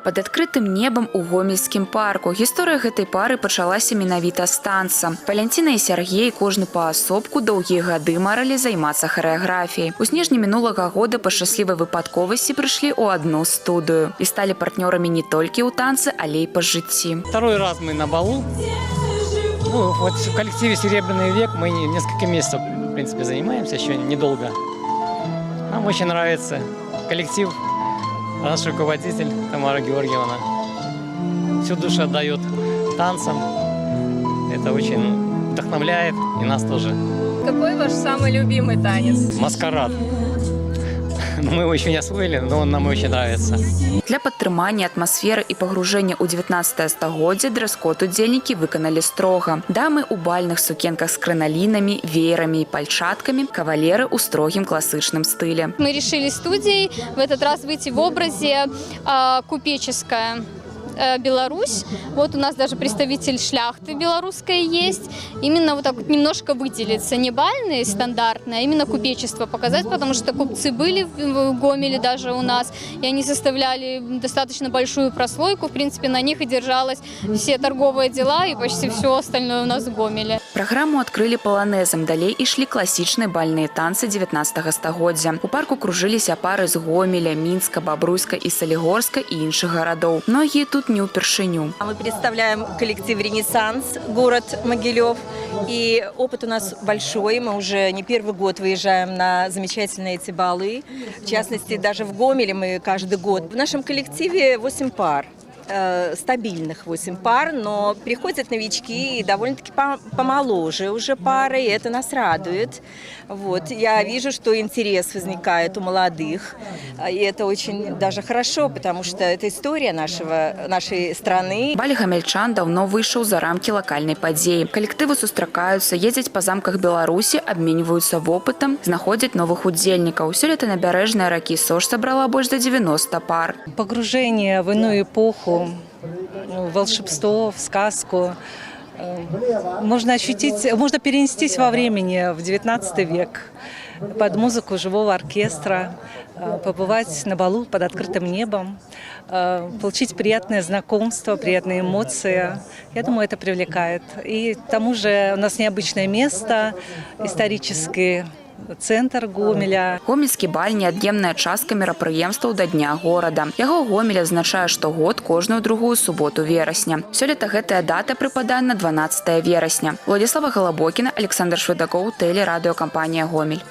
Пад адкрытым небам у гомельскім парку. Гісторыя гэтай пары пачалася менавіта з танца. Валянціна і Сергей кожны паасобку доўгія гады марылі займацца харэаграфіяй. У снежні мінулага года па шчаслівай выпадковасці прыйшлі ў одну студыю і сталі партнёрамі не толькі ў танцы, але і па жыцці. Второй раз мы на балу. Вот в коллективе «Серебряный век» мы несколько месяцев, в принципе, занимаемся, еще недолго. Нам очень нравится коллектив, наш руководитель Тамара Георгиевна. Всю душу отдает танцам. Это очень вдохновляет и нас тоже. Какой ваш самый любимый танец? Маскарад. Мы его еще не освоили, но он нам очень нравится. Для падтрымання атмасферы і пагружэння ў 19 стагоддзе дрэс-код удзельнікі выканалі строга. Дамы ў бальных сукенках з крыналінамі, веерамі і пальчаткамі, кавалеры ў строгім класычным стылі. Мы решили студией в этот раз выйти в образе купеческая Беларусь. Вот у нас даже представитель шляхты белорусской есть. Именно вот так вот немножко выделиться. Не бальные стандартные, а именно купечество показать, потому что купцы были в Гомеле даже у нас, и они составляли достаточно большую прослойку. В принципе, на них и держалось все торговые дела и почти все остальное у нас в Гомеле. Праграму адкрылі паланэзам, далей ішлі класічныя бальныя танцы 19 стагоддзя. У парку кружыліся пары з Гомеля, Мінска, Бабруйска і Салігорска і іншых гарадоў. Многія тут не ўпершыню. Мы представляем коллектив «Ренессанс», город Могилев. И опыт у нас большой. Мы уже не первый год выезжаем на замечательные эти балы. В частности, даже в Гомеле мы каждый год. В нашем коллективе 8 пар. Стабильных 8 пар, но приходят новички и довольно-таки помоложе уже пары, и это нас радует. Вот. Я вижу, что интерес возникает у молодых, и это очень даже хорошо, потому что это история нашей страны. Баль гамельчан даўно выйшаў за рамкі лакальнай падзеі. Калектывы сустракаюцца, ездзяць па замках Беларусі, абменьваюцца вопытам, знаходзяць новых удзельнікаў. Сёлета набярэжная ракі Сош сабрала больш за 90 пар. Погружение в иную эпоху, в волшебство, в сказку. Можно ощутить, можно перенестись во времени в 19 век под музыку живого оркестра, побывать на балу под открытым небом, получить приятное знакомство, приятные эмоции. Я думаю, это привлекает. И к тому же у нас необычное место, исторический центр Гомеля. Гомельскі баль – неад'емная частка мерапрыемстваў да Дня горада. Яго Гомель адзначае штогод кожную другую суботу верасня. Сёлета гэтая дата прыпадае на 12 верасня. Владислава Голобокіна, Александр Шведакоў, тэлерадыёкампанія «Гомель».